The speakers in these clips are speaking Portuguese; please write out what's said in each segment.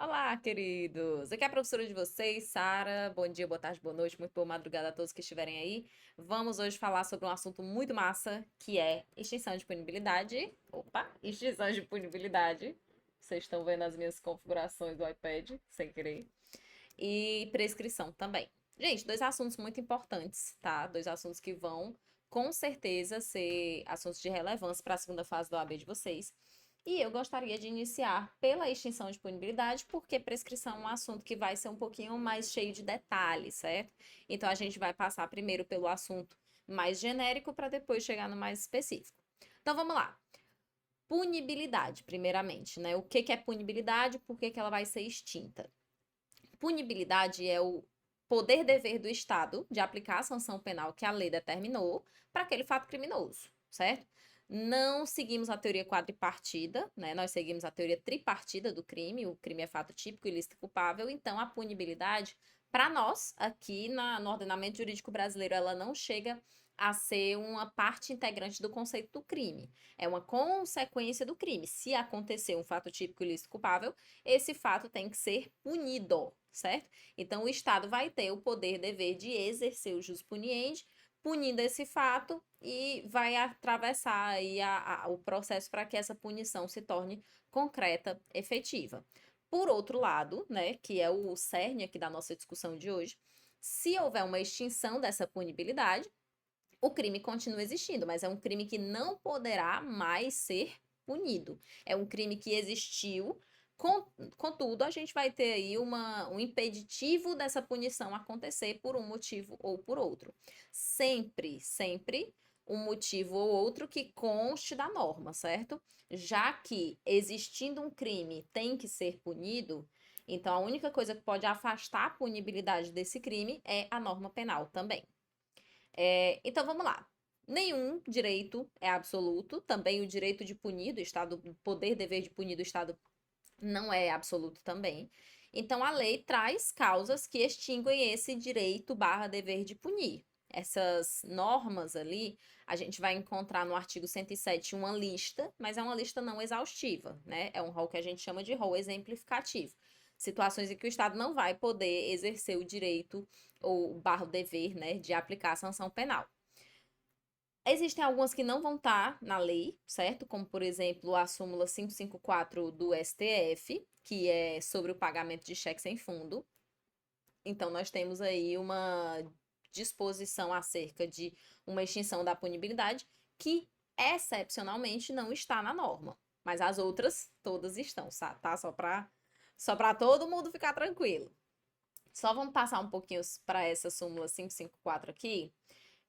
Olá, queridos! Aqui é a professora de vocês, Sara. Bom dia, boa tarde, boa noite, muito boa madrugada a todos que estiverem aí. Vamos hoje falar sobre um assunto muito massa, que é extinção de punibilidade. Opa, extinção de punibilidade. Vocês estão vendo as minhas configurações do iPad, sem querer. E prescrição também. Gente, dois assuntos muito importantes, tá? Dois assuntos que vão, com certeza, ser assuntos de relevância para a segunda fase do AB de vocês. E eu gostaria de iniciar pela extinção de punibilidade, porque prescrição é um assunto que vai ser um pouquinho mais cheio de detalhes, certo? Então a gente vai passar primeiro pelo assunto mais genérico para depois chegar no mais específico. Então vamos lá. Punibilidade, primeiramente, né? O que é punibilidade? Por que ela vai ser extinta? Punibilidade é o poder-dever do Estado de aplicar a sanção penal que a lei determinou para aquele fato criminoso, certo? Não seguimos a teoria quadripartida, né? Nós seguimos a teoria tripartida do crime. O crime é fato típico, ilícito e culpável. Então, a punibilidade, para nós, aqui no ordenamento jurídico brasileiro, ela não chega a ser uma parte integrante do conceito do crime. É uma consequência do crime. Se acontecer um fato típico, ilícito e culpável, esse fato tem que ser punido, certo? Então, o Estado vai ter o poder, dever de exercer o jus puniendi, punindo esse fato e vai atravessar aí o processo para que essa punição se torne concreta, efetiva. Por outro lado, né, que é o cerne aqui da nossa discussão de hoje, se houver uma extinção dessa punibilidade, o crime continua existindo, mas é um crime que não poderá mais ser punido. É um crime que existiu, contudo, a gente vai ter aí um impeditivo dessa punição acontecer por um motivo ou por outro. Sempre um motivo ou outro que conste da norma, certo? Já que existindo um crime tem que ser punido, então a única coisa que pode afastar a punibilidade desse crime é a norma penal também. Então vamos lá. Nenhum direito é absoluto, também o direito de punir do Estado, o poder, dever de punir do Estado não é absoluto também. Então a lei traz causas que extinguem esse direito barra dever de punir. Essas normas ali, a gente vai encontrar no artigo 107 uma lista, mas é uma lista não exaustiva, né? É um rol que a gente chama de rol exemplificativo. Situações em que o Estado não vai poder exercer o direito ou barra dever, né, de aplicar a sanção penal. Existem algumas que não vão estar na lei, certo? Como, por exemplo, a súmula 554 do STF, que é sobre o pagamento de cheque sem fundo. Então, nós temos aí uma disposição acerca de uma extinção da punibilidade que, excepcionalmente, não está na norma. Mas as outras, todas estão, tá? Só para todo mundo ficar tranquilo. Só vamos passar um pouquinho para essa súmula 554 aqui,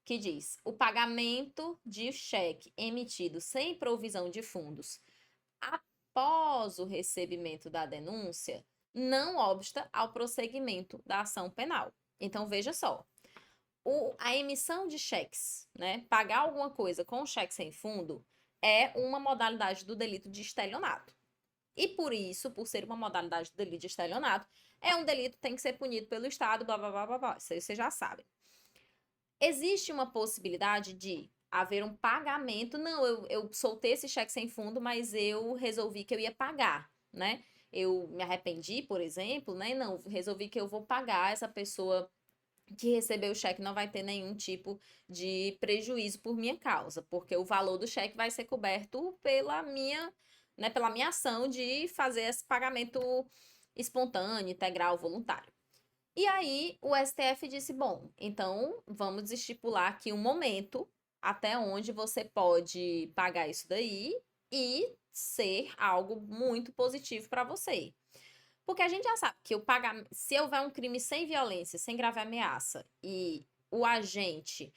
que diz: o pagamento de cheque emitido sem provisão de fundos após o recebimento da denúncia não obsta ao prosseguimento da ação penal. Então, veja só, a emissão de cheques, né, pagar alguma coisa com cheque sem fundo, é uma modalidade do delito de estelionato. E por isso, por ser uma modalidade do delito de estelionato, é um delito que tem que ser punido pelo Estado, blá, blá, blá, blá, blá. Isso aí vocês já sabem. Existe uma possibilidade de haver um pagamento. Não, eu soltei esse cheque sem fundo, mas eu resolvi que eu ia pagar, né? Eu me arrependi, por exemplo, né? Não, resolvi que eu vou pagar. Essa pessoa que recebeu o cheque não vai ter nenhum tipo de prejuízo por minha causa, porque o valor do cheque vai ser coberto pela minha ação de fazer esse pagamento espontâneo, integral, voluntário. E aí o STF disse: bom, então vamos estipular aqui um momento até onde você pode pagar isso daí e ser algo muito positivo para você. Porque a gente já sabe que se houver um crime sem violência, sem grave ameaça, e o agente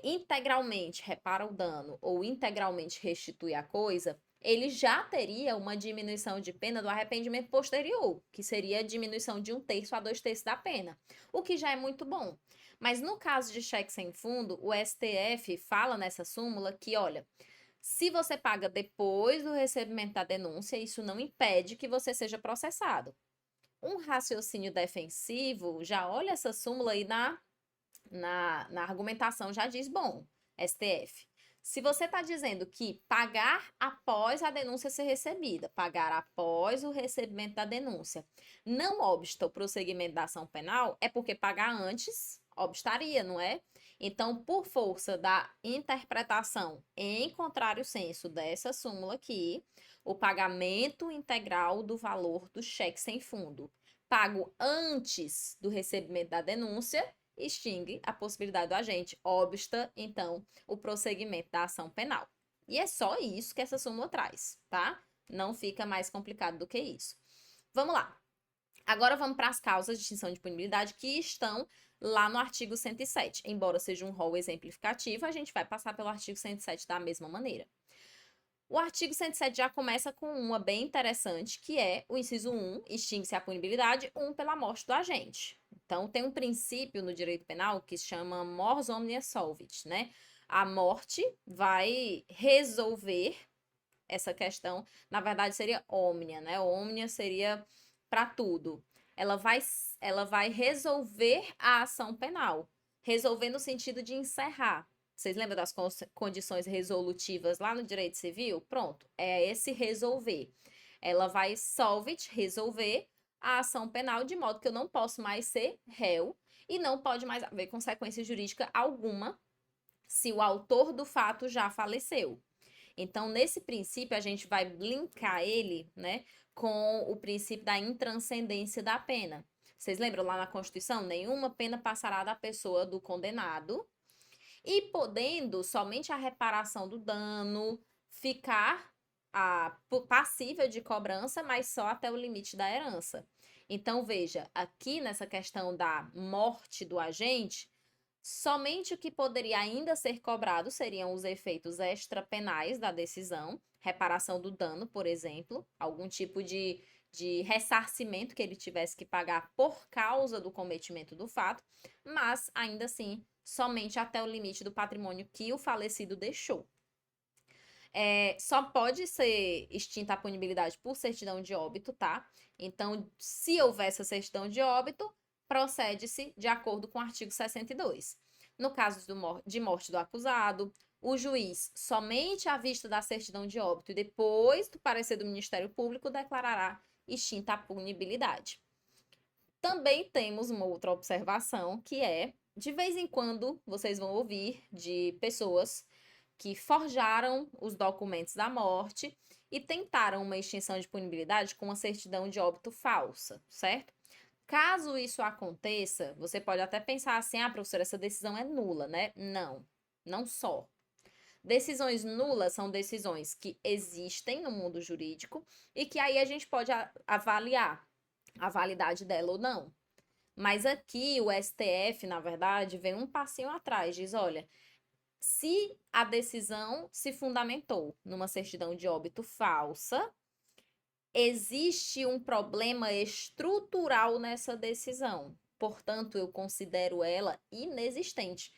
integralmente repara o dano ou integralmente restitui a coisa, ele já teria uma diminuição de pena do arrependimento posterior, que seria a diminuição de 1/3 a 2/3 da pena, o que já é muito bom. Mas no caso de cheque sem fundo, o STF fala nessa súmula que, olha, se você paga depois do recebimento da denúncia, isso não impede que você seja processado. Um raciocínio defensivo já olha essa súmula aí na argumentação, já diz: bom, STF, Se você está dizendo que pagar após a denúncia ser recebida, pagar após o recebimento da denúncia, não obsta o prosseguimento da ação penal, é porque pagar antes obstaria, não é? Então, por força da interpretação em contrário senso dessa súmula aqui, o pagamento integral do valor do cheque sem fundo, pago antes do recebimento da denúncia, extingue a possibilidade do agente, obsta, então, o prosseguimento da ação penal. E é só isso que essa súmula traz, tá? Não fica mais complicado do que isso. Vamos lá. Agora vamos para as causas de extinção de punibilidade que estão lá no artigo 107. Embora seja um rol exemplificativo, a gente vai passar pelo artigo 107 da mesma maneira. O artigo 107 já começa com uma bem interessante, que é o inciso 1, extingue-se a punibilidade, 1 pela morte do agente. Então, tem um princípio no direito penal que se chama mors omnia solvit, né? A morte vai resolver essa questão, na verdade seria omnia, né? Omnia seria para tudo. Ela vai resolver a ação penal, resolver no sentido de encerrar. Vocês lembram das condições resolutivas lá no direito civil? Pronto, é esse resolver. Ela vai solvit, resolver a ação penal, de modo que eu não posso mais ser réu e não pode mais haver consequência jurídica alguma se o autor do fato já faleceu. Então, nesse princípio, a gente vai linkar ele, né, com o princípio da intranscendência da pena. Vocês lembram lá na Constituição? Nenhuma pena passará da pessoa do condenado e podendo somente a reparação do dano ficar passível de cobrança, mas só até o limite da herança. Então, veja, aqui nessa questão da morte do agente, somente o que poderia ainda ser cobrado seriam os efeitos extrapenais da decisão, reparação do dano, por exemplo, algum tipo de ressarcimento que ele tivesse que pagar por causa do cometimento do fato, mas ainda assim, somente até o limite do patrimônio que o falecido deixou. Só pode ser extinta a punibilidade por certidão de óbito, tá? Então, se houver essa certidão de óbito, procede-se de acordo com o artigo 62. No caso de morte do acusado, o juiz, somente à vista da certidão de óbito e depois do parecer do Ministério Público, declarará extinta a punibilidade. Também temos uma outra observação, que é, de vez em quando, vocês vão ouvir de pessoas que forjaram os documentos da morte e tentaram uma extinção de punibilidade com uma certidão de óbito falsa, certo? Caso isso aconteça, você pode até pensar assim, professora, essa decisão é nula, né? Não, não só. Decisões nulas são decisões que existem no mundo jurídico e que aí a gente pode avaliar a validade dela ou não. Mas aqui o STF, na verdade, vem um passinho atrás, diz, olha, se a decisão se fundamentou numa certidão de óbito falsa, existe um problema estrutural nessa decisão. Portanto, eu considero ela inexistente.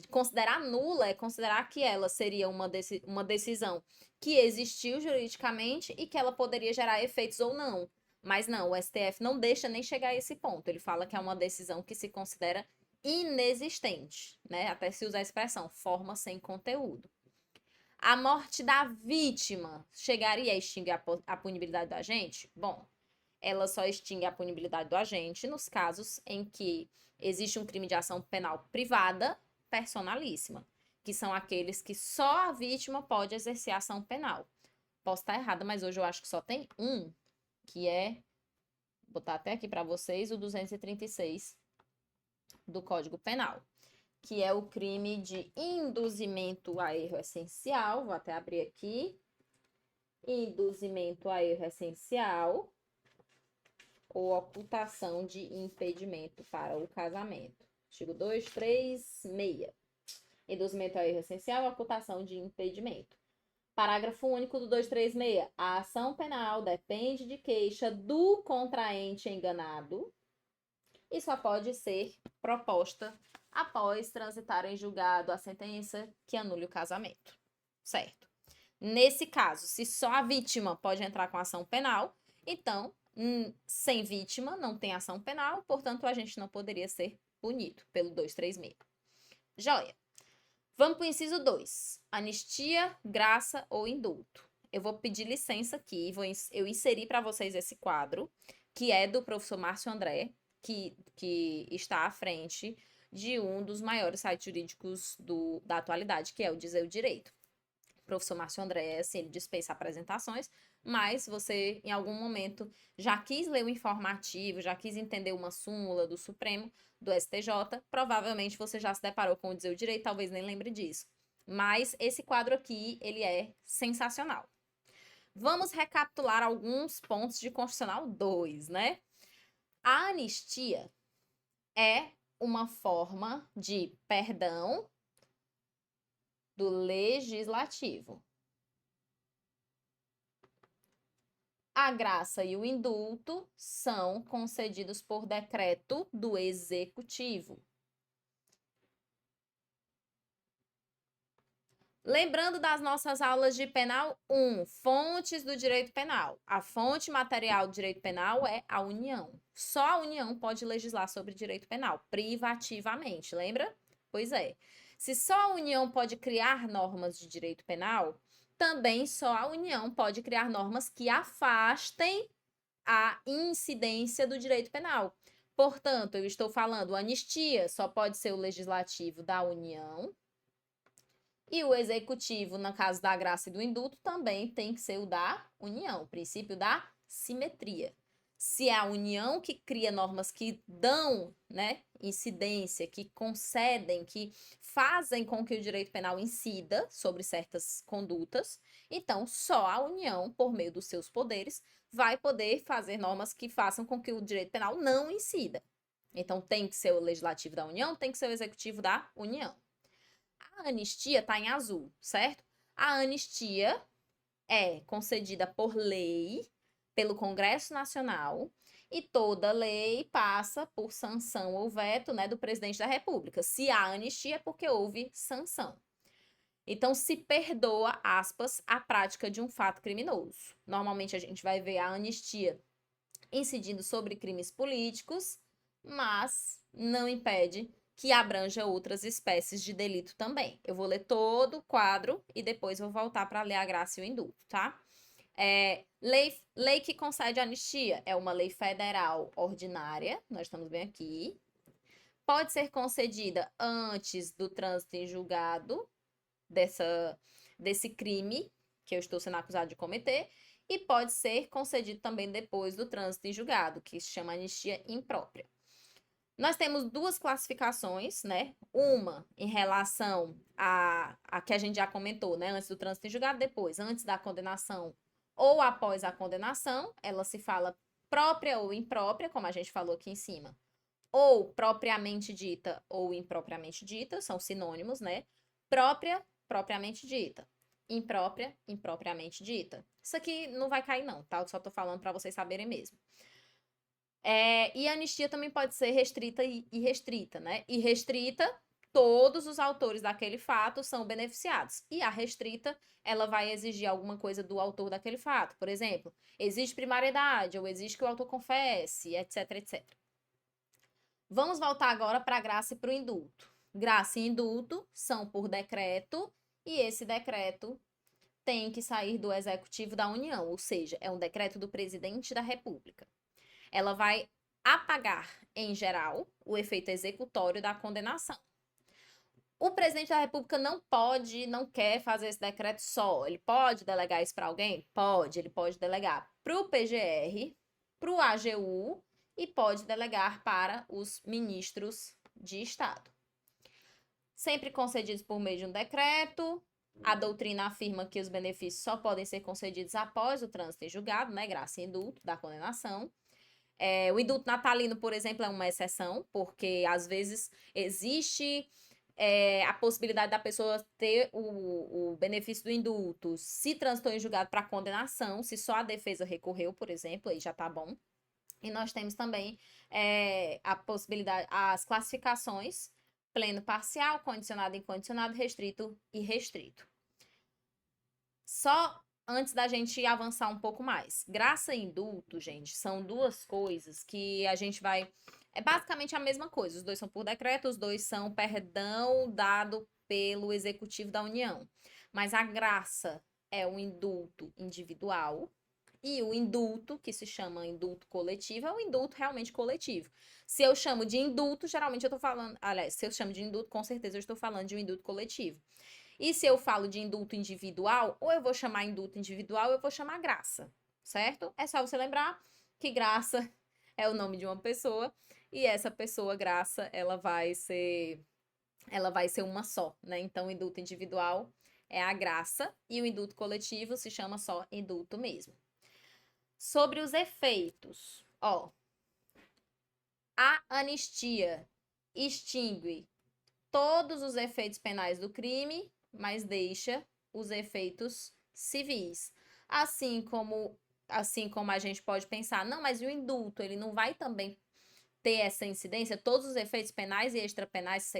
Considerar nula é considerar que ela seria uma decisão que existiu juridicamente e que ela poderia gerar efeitos ou não. Mas não, o STF não deixa nem chegar a esse ponto. Ele fala que é uma decisão que se considera inexistente, né? Até se usa a expressão forma sem conteúdo. A morte da vítima chegaria a extinguir a punibilidade do agente? Bom, ela só extingue a punibilidade do agente nos casos em que existe um crime de ação penal privada personalíssima, que são aqueles que só a vítima pode exercer ação penal. Posso estar errada, mas hoje eu acho que só tem um, que é, vou botar até aqui para vocês, o 236 do Código Penal, que é o crime de induzimento a erro essencial. Vou até abrir aqui. Induzimento a erro essencial ou ocultação de impedimento para o casamento. Artigo 236. Induzimento a erro essencial ou ocultação de impedimento. Parágrafo único do 236. A ação penal depende de queixa do contraente enganado e só pode ser proposta após transitar em julgado a sentença que anule o casamento, certo? Nesse caso, se só a vítima pode entrar com ação penal, então, sem vítima não tem ação penal, portanto, a gente não poderia ser punido pelo 236. Joia. Vamos para o inciso 2. Anistia, graça ou indulto. Eu vou pedir licença aqui, eu inserir para vocês esse quadro, que é do professor Márcio André, que está à frente de um dos maiores sites jurídicos da atualidade, que é o Dizer o Direito. O professor Márcio André, assim, ele dispensa apresentações, mas você, em algum momento, já quis ler o informativo, já quis entender uma súmula do Supremo, do STJ, provavelmente você já se deparou com o Dizer o Direito, talvez nem lembre disso. Mas esse quadro aqui, ele é sensacional. Vamos recapitular alguns pontos de Constitucional 2, né? A anistia é uma forma de perdão do legislativo. A graça e o indulto são concedidos por decreto do executivo. Lembrando das nossas aulas de penal 1, fontes do direito penal. A fonte material do direito penal é a União. Só a União pode legislar sobre direito penal, privativamente, lembra? Pois é. Se só a União pode criar normas de direito penal, também só a União pode criar normas que afastem a incidência do direito penal. Portanto, eu estou falando, anistia só pode ser o legislativo da União, e o executivo, no caso da graça e do indulto, também tem que ser o da União, o princípio da simetria. Se é a União que cria normas que dão, né, incidência, que concedem, que fazem com que o direito penal incida sobre certas condutas, então só a União, por meio dos seus poderes, vai poder fazer normas que façam com que o direito penal não incida. Então tem que ser o legislativo da União, tem que ser o executivo da União. A anistia está em azul, certo? A anistia é concedida por lei, pelo Congresso Nacional, e toda lei passa por sanção ou veto, né, do presidente da República. Se há anistia é porque houve sanção. Então, se perdoa, aspas, a prática de um fato criminoso. Normalmente a gente vai ver a anistia incidindo sobre crimes políticos, mas não impede que abranja outras espécies de delito também. Eu vou ler todo o quadro e depois vou voltar para ler a graça e o indulto, tá? Lei que concede anistia é uma lei federal ordinária, nós estamos bem aqui. Pode ser concedida antes do trânsito em julgado desse crime que eu estou sendo acusado de cometer, e pode ser concedido também depois do trânsito em julgado, que se chama anistia imprópria. Nós temos duas classificações, né? Uma em relação a que a gente já comentou, né? Antes do trânsito em julgado, depois, antes da condenação ou após a condenação, ela se fala própria ou imprópria, como a gente falou aqui em cima, ou propriamente dita ou impropriamente dita, são sinônimos, né? Própria, propriamente dita. Imprópria, impropriamente dita. Isso aqui não vai cair não, tá? Eu só tô falando para vocês saberem mesmo. E a anistia também pode ser restrita e irrestrita, né? Irrestrita, todos os autores daquele fato são beneficiados. E a restrita, ela vai exigir alguma coisa do autor daquele fato. Por exemplo, exige primariedade, ou exige que o autor confesse, etc, etc. Vamos voltar agora para a graça e para o indulto. Graça e indulto são por decreto, e esse decreto tem que sair do Executivo da União, ou seja, é um decreto do presidente da República. Ela vai apagar, em geral, o efeito executório da condenação. O presidente da República não pode, não quer fazer esse decreto só. Ele pode delegar isso para alguém? Pode. Ele pode delegar para o PGR, para o AGU e pode delegar para os ministros de Estado. Sempre concedidos por meio de um decreto. A doutrina afirma que os benefícios só podem ser concedidos após o trânsito em julgado, né? Graça e indulto da condenação. O indulto natalino, por exemplo, é uma exceção, porque às vezes existe a possibilidade da pessoa ter o benefício do indulto se transitou em julgado para condenação, se só a defesa recorreu, por exemplo, aí já tá bom. E nós temos também a possibilidade, as classificações, pleno parcial, condicionado, incondicionado, restrito e restrito. Só antes da gente avançar um pouco mais. Graça e indulto, gente, são duas coisas que a gente vai... É basicamente a mesma coisa. Os dois são por decreto, os dois são perdão dado pelo Executivo da União. Mas a graça é um indulto individual e o indulto, que se chama indulto coletivo, é um indulto realmente coletivo. Se eu chamo de indulto, geralmente eu tô falando, aliás, se eu chamo de indulto, com certeza eu estou falando de um indulto coletivo. E se eu falo de indulto individual, ou eu vou chamar indulto individual, ou eu vou chamar graça, certo? É só você lembrar que graça é o nome de uma pessoa e essa pessoa, graça, ela vai ser uma só, né? Então, o indulto individual é a graça e o indulto coletivo se chama só indulto mesmo. Sobre os efeitos, ó, a anistia extingue todos os efeitos penais do crime, mas deixa os efeitos civis. Assim como a gente pode pensar, não, mas e o indulto, ele não vai também ter essa incidência, todos os efeitos penais e extrapenais,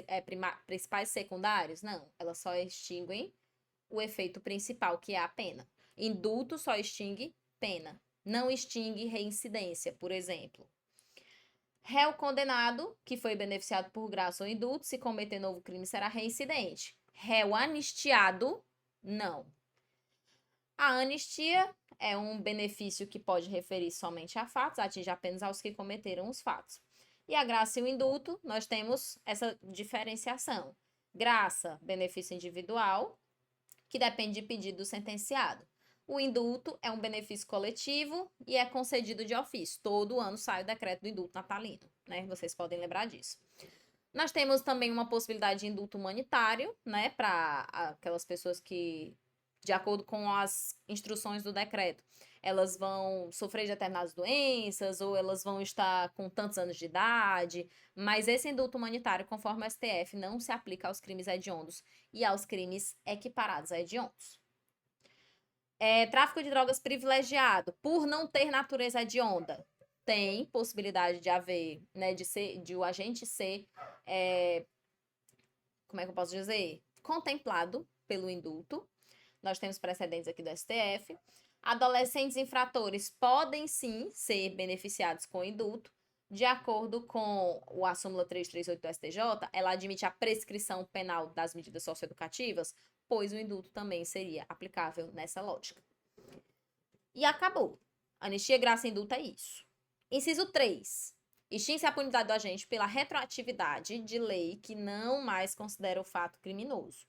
principais e secundários? Não, elas só extinguem o efeito principal, que é a pena. Indulto só extingue pena, não extingue reincidência, por exemplo. Réu condenado, que foi beneficiado por graça ou indulto, se cometer novo crime, será reincidente. Réu anistiado, não. A anistia é um benefício que pode referir somente a fatos, atinge apenas aos que cometeram os fatos. E a graça e o indulto, nós temos essa diferenciação. Graça, benefício individual, que depende de pedido do sentenciado. O indulto é um benefício coletivo e é concedido de ofício. Todo ano sai o decreto do indulto natalino, né? Vocês podem lembrar disso. Nós temos também uma possibilidade de indulto humanitário, né, para aquelas pessoas que, de acordo com as instruções do decreto, elas vão sofrer de determinadas doenças ou elas vão estar com tantos anos de idade, mas esse indulto humanitário, conforme o STF, não se aplica aos crimes hediondos e aos crimes equiparados a hediondos. Tráfico de drogas privilegiado, por não ter natureza hedionda, tem possibilidade de haver, né, de o agente ser, como é que eu posso dizer? Contemplado pelo indulto. Nós temos precedentes aqui do STF. Adolescentes infratores podem sim ser beneficiados com indulto. De acordo com a súmula 338 do STJ, ela admite a prescrição penal das medidas socioeducativas, pois o indulto também seria aplicável nessa lógica. E acabou. Anistia, graça e indulto é isso. Inciso 3. Extingue-se a punidade do agente pela retroatividade de lei que não mais considera o fato criminoso.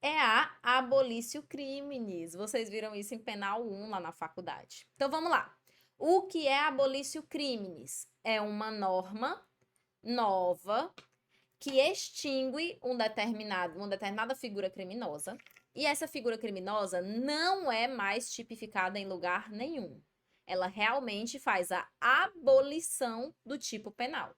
É a abolício criminis. Vocês viram isso em Penal 1 lá na faculdade. Então vamos lá. O que é abolício criminis? É uma norma nova que extingue uma determinada figura criminosa, e essa figura criminosa não é mais tipificada em lugar nenhum. Ela realmente faz a abolição do tipo penal.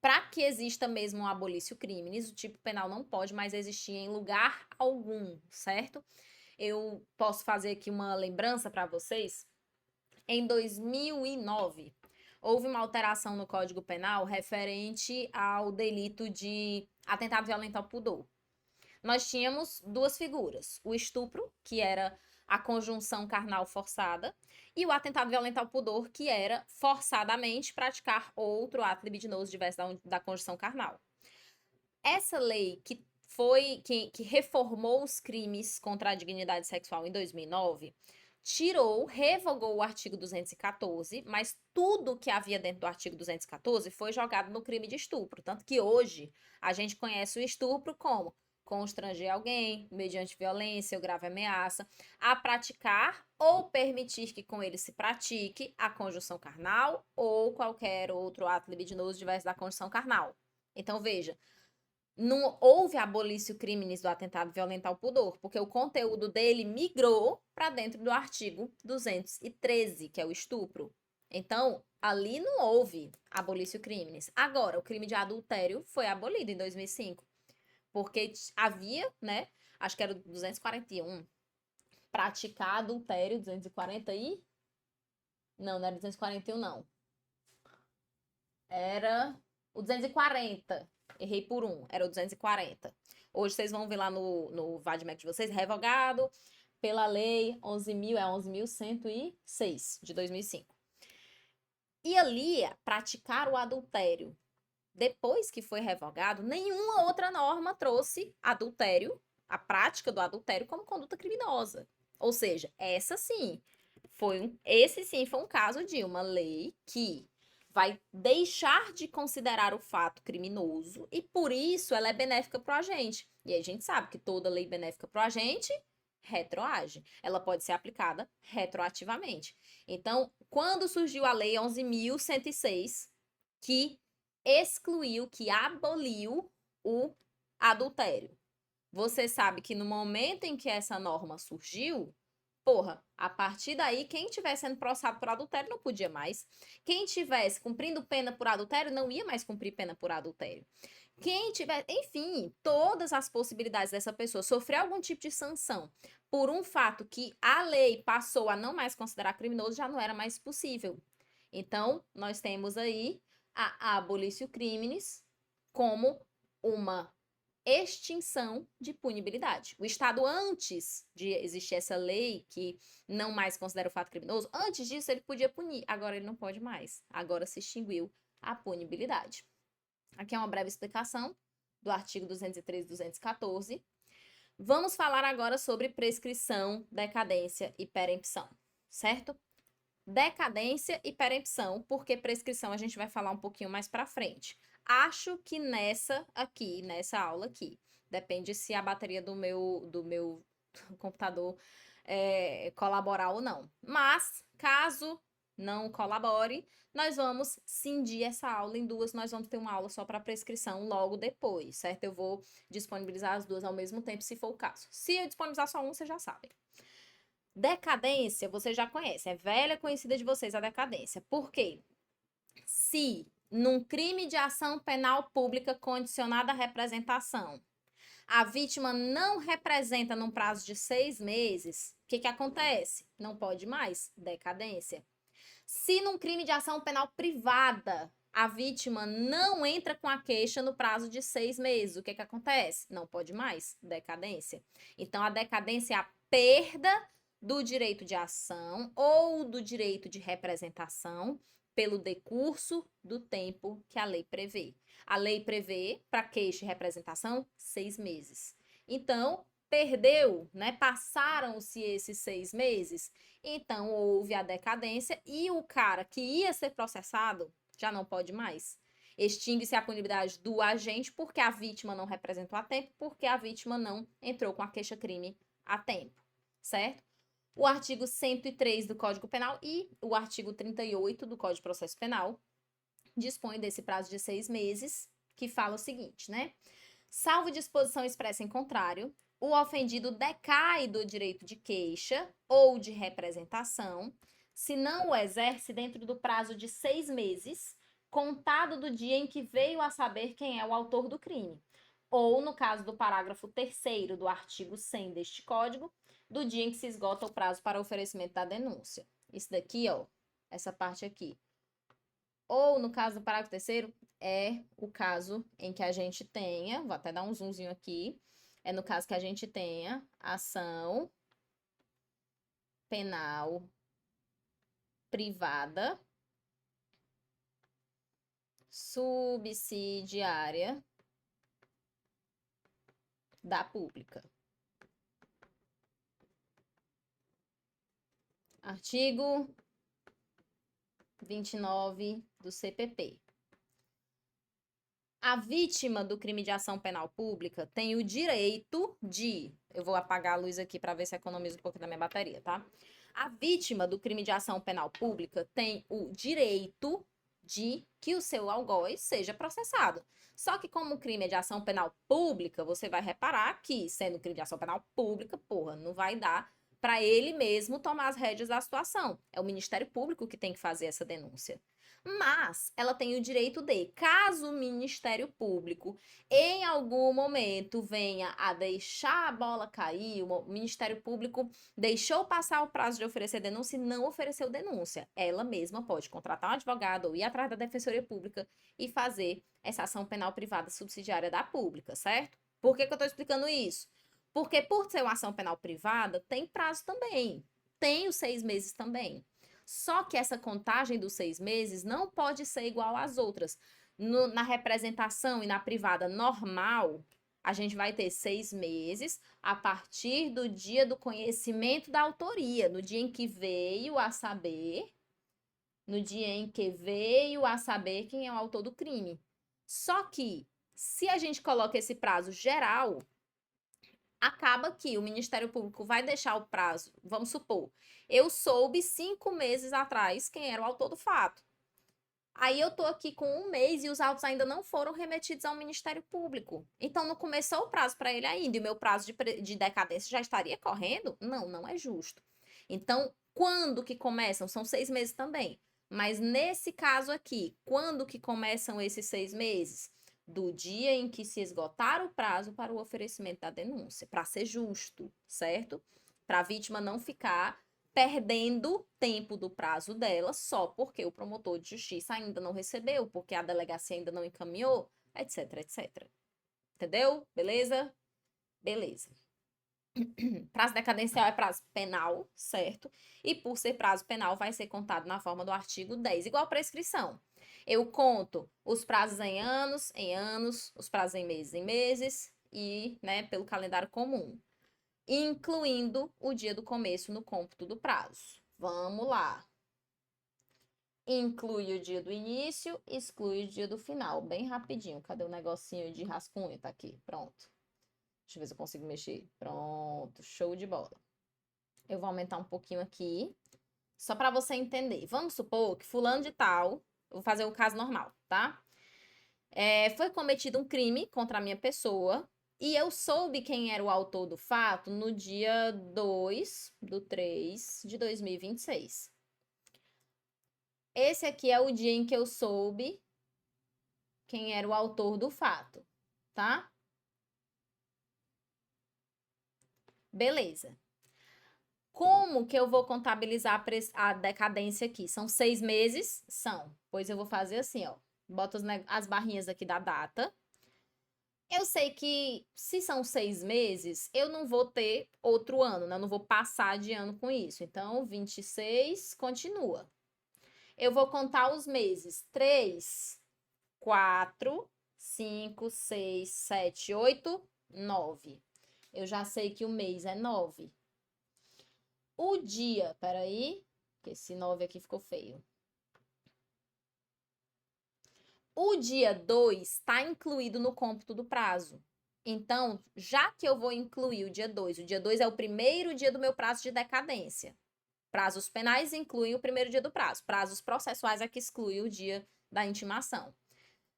Para que exista mesmo um abolício criminis, o tipo penal não pode mais existir em lugar algum, certo? Eu posso fazer aqui uma lembrança para vocês. Em 2009, houve uma alteração no Código Penal referente ao delito de atentado violento ao pudor. Nós tínhamos duas figuras: o estupro, que era a conjunção carnal forçada, e o atentado violento ao pudor, que era forçadamente praticar outro ato libidinoso diverso da conjunção carnal. Essa lei que reformou os crimes contra a dignidade sexual em 2009, revogou o artigo 214, mas tudo que havia dentro do artigo 214 foi jogado no crime de estupro. Tanto que hoje a gente conhece o estupro como constranger alguém, mediante violência ou grave ameaça, a praticar ou permitir que com ele se pratique a conjunção carnal ou qualquer outro ato libidinoso diverso da conjunção carnal. Então, veja, não houve abolício criminis do atentado violento ao pudor, porque o conteúdo dele migrou para dentro do artigo 213, que é o estupro. Então, ali não houve abolício criminis. Agora, o crime de adultério foi abolido em 2005, porque havia, né, acho que era o 241, praticar adultério, 240 e... Não era 241, não. Era o 240. Errei por um, era o 240. Hoje vocês vão ver lá no VADMEC de vocês, revogado pela lei 11.106 de 2005. E ali, praticar o adultério depois que foi revogado, nenhuma outra norma trouxe adultério, a prática do adultério, como conduta criminosa. Ou seja, esse sim foi um caso de uma lei que vai deixar de considerar o fato criminoso e por isso ela é benéfica para o agente. E a gente sabe que toda lei benéfica para o agente retroage. Ela pode ser aplicada retroativamente. Então, quando surgiu a lei 11.106, que excluiu, que aboliu o adultério. Você sabe que no momento em que essa norma surgiu, porra, a partir daí, quem estivesse sendo processado por adultério não podia mais. Quem estivesse cumprindo pena por adultério não ia mais cumprir pena por adultério. Quem tiver, enfim, todas as possibilidades dessa pessoa sofrer algum tipo de sanção por um fato que a lei passou a não mais considerar criminoso já não era mais possível. Então, nós temos aí a abolício crimes como uma extinção de punibilidade. O Estado, antes de existir essa lei que não mais considera o fato criminoso, antes disso ele podia punir, agora ele não pode mais. Agora se extinguiu a punibilidade. Aqui é uma breve explicação do artigo 203 e 214. Vamos falar agora sobre prescrição, decadência e perempção, certo? Decadência e perempção, porque prescrição a gente vai falar um pouquinho mais para frente. Acho que nessa aula aqui, depende se a bateria do meu computador colaborar ou não. Mas, caso não colabore, nós vamos cindir essa aula em duas, nós vamos ter uma aula só para prescrição logo depois, certo? Eu vou disponibilizar as duas ao mesmo tempo, se for o caso. Se eu disponibilizar só um, vocês já sabem. Decadência, você já conhece, é velha conhecida de vocês a decadência. Por quê? Se num crime de ação penal pública condicionada à representação, a vítima não representa num prazo de 6 meses, o que acontece? Não pode mais, decadência. Se num crime de ação penal privada, a vítima não entra com a queixa no prazo de 6 meses, o que acontece? Não pode mais, decadência. Então, a decadência é a perda do direito de ação ou do direito de representação pelo decurso do tempo que a lei prevê. A lei prevê, para queixa e representação, 6 meses. Então, perdeu, né? Passaram-se esses 6 meses, então houve a decadência e o cara que ia ser processado já não pode mais. Extingue-se a punibilidade do agente porque a vítima não representou a tempo, porque a vítima não entrou com a queixa-crime a tempo, certo? O artigo 103 do Código Penal e o artigo 38 do Código de Processo Penal dispõe desse prazo de 6 meses, que fala o seguinte, né? Salvo disposição expressa em contrário, o ofendido decai do direito de queixa ou de representação se não o exerce dentro do prazo de 6 meses, contado do dia em que veio a saber quem é o autor do crime. Ou, no caso do parágrafo 3º do artigo 100 deste Código, do dia em que se esgota o prazo para oferecimento da denúncia. Isso daqui, ó, essa parte aqui. Ou, no caso do parágrafo 3º, é o caso em que a gente tenha, vou até dar um zoomzinho aqui, é no caso que a gente tenha ação penal privada subsidiária da pública. Artigo 29 do CPP. A vítima do crime de ação penal pública tem o direito de... Eu vou apagar a luz aqui para ver se economiza um pouco da minha bateria, tá? A vítima do crime de ação penal pública tem o direito de que o seu algoz seja processado. Só que como o crime é de ação penal pública, você vai reparar que, sendo crime de ação penal pública, porra, não vai dar para ele mesmo tomar as rédeas da situação. É o Ministério Público que tem que fazer essa denúncia. Mas ela tem o direito de, caso o Ministério Público em algum momento venha a deixar a bola cair, o Ministério Público deixou passar o prazo de oferecer denúncia e não ofereceu denúncia, ela mesma pode contratar um advogado ou ir atrás da Defensoria Pública e fazer essa ação penal privada subsidiária da pública, certo? Por que eu estou explicando isso? Porque por ser uma ação penal privada, tem prazo também, tem os 6 meses também. Só que essa contagem dos 6 meses não pode ser igual às outras. Na representação e na privada normal, a gente vai ter 6 meses a partir do dia do conhecimento da autoria, no dia em que veio a saber, quem é o autor do crime. Só que, se a gente coloca esse prazo geral, acaba que o Ministério Público vai deixar o prazo, vamos supor, eu soube 5 meses atrás quem era o autor do fato. Aí eu tô aqui com 1 mês e os autos ainda não foram remetidos ao Ministério Público. Então não começou o prazo para ele ainda e o meu prazo de decadência já estaria correndo? Não, não é justo. Então, quando que começam? São 6 meses também. Mas nesse caso aqui, quando que começam esses 6 meses? Do dia em que se esgotar o prazo para o oferecimento da denúncia, para ser justo, certo? Para a vítima não ficar perdendo tempo do prazo dela só porque o promotor de justiça ainda não recebeu, porque a delegacia ainda não encaminhou, etc, etc. Entendeu? Beleza? Beleza. Prazo decadencial é prazo penal, certo? E por ser prazo penal, vai ser contado na forma do artigo 10, igual prescrição. Eu conto os prazos em anos, os prazos em meses e, né, pelo calendário comum, incluindo o dia do começo no cômputo do prazo. Vamos lá. Inclui o dia do início, exclui o dia do final. Bem rapidinho. Cadê o negocinho de rascunho? Tá aqui. Pronto. Deixa eu ver se eu consigo mexer. Pronto. Show de bola. Eu vou aumentar um pouquinho aqui, só para você entender. Vamos supor que fulano de tal, eu vou fazer o caso normal, tá? Foi cometido um crime contra a minha pessoa e eu soube quem era o autor do fato no dia 2/3 de 2026. Esse aqui é o dia em que eu soube quem era o autor do fato, tá? Beleza. Como que eu vou contabilizar a decadência aqui? São 6 meses? São. Pois eu vou fazer assim, ó. Boto as barrinhas aqui da data. Eu sei que se são 6 meses, eu não vou ter outro ano, né? Eu não vou passar de ano com isso. Então, 26 continua. Eu vou contar os meses. 3, 4, 5, 6, 7, 8, 9. Eu já sei que o mês é 9. O dia, peraí, que esse 9 aqui ficou feio. O dia 2 está incluído no cômputo do prazo. Então, já que eu vou incluir o dia 2 é o primeiro dia do meu prazo de decadência. Prazos penais incluem o primeiro dia do prazo. Prazos processuais é que exclui o dia da intimação.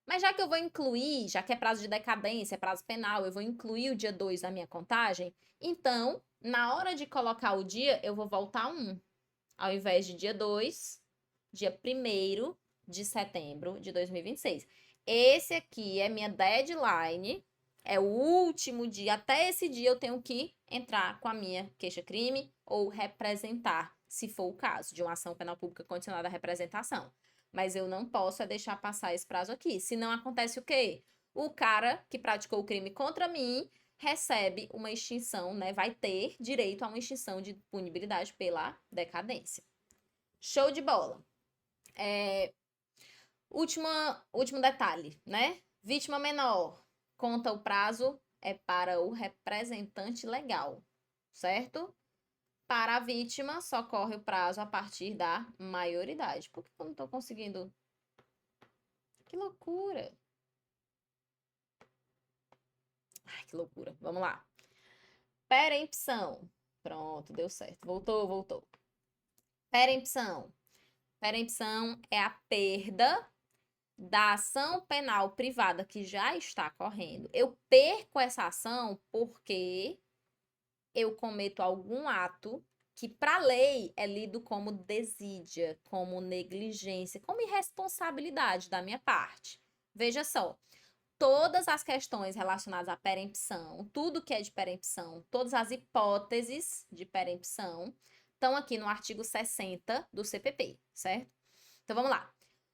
Mas já que eu vou incluir, já que é prazo de decadência, é prazo penal, eu vou incluir o dia 2 na minha contagem, então, na hora de colocar o dia, eu vou voltar 1. Ao invés de dia 2, dia 1º de setembro de 2026. Esse aqui é minha deadline, é o último dia. Até esse dia eu tenho que entrar com a minha queixa-crime ou representar, se for o caso, de uma ação penal pública condicionada à representação. Mas eu não posso deixar passar esse prazo aqui. Senão acontece o quê? O cara que praticou o crime contra mim recebe uma extinção, né? Vai ter direito a uma extinção de punibilidade pela decadência. Show de bola. Último detalhe, né? Vítima menor. Conta o prazo é para o representante legal, certo? Para a vítima, só corre o prazo a partir da maioridade. Por que eu não tô conseguindo? Que loucura! Ai, que loucura. Vamos lá. Perempção. Pronto, deu certo. Voltou. Perempção. Perempção é a perda da ação penal privada que já está correndo. Eu perco essa ação porque eu cometo algum ato que, para a lei, é lido como desídia, como negligência, como irresponsabilidade da minha parte. Veja só, todas as questões relacionadas à perempção, tudo que é de perempção, todas as hipóteses de perempção, estão aqui no artigo 60 do CPP, certo? Então, vamos lá.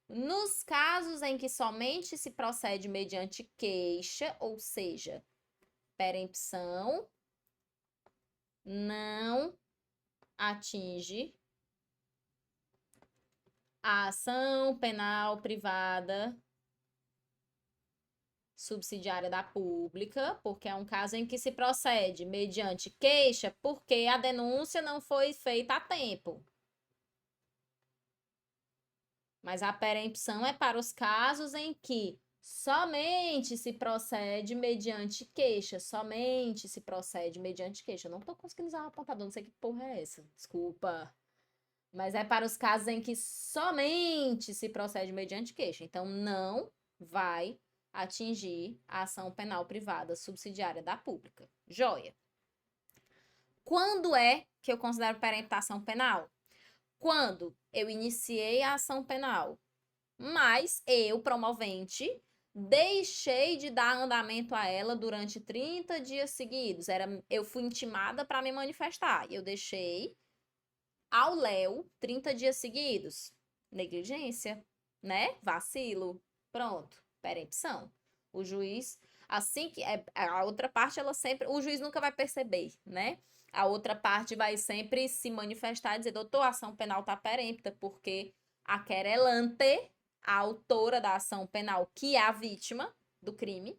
Nos casos em que somente se procede mediante queixa, ou seja, perempção não atinge a ação penal privada subsidiária da pública, porque é um caso em que se procede mediante queixa, porque a denúncia não foi feita a tempo. Mas a perempção é para os casos em que somente se procede mediante queixa, somente se procede mediante queixa. Eu não tô conseguindo usar um apontador, não sei que porra é essa. Desculpa. Mas é para os casos em que somente se procede mediante queixa. Então, não vai atingir a ação penal privada subsidiária da pública. Joia. Quando é que eu considero peremptação penal? Quando eu iniciei a ação penal, mas eu, promovente, deixei de dar andamento a ela durante 30 dias seguidos. Eu fui intimada para me manifestar. Eu deixei ao Léo 30 dias seguidos. Negligência, né? Vacilo. Pronto. Perempção. O juiz, assim que a outra parte, ela sempre, o juiz nunca vai perceber, né? A outra parte vai sempre se manifestar e dizer, doutor, a ação penal tá perempta, porque a querelante, a autora da ação penal, que é a vítima do crime,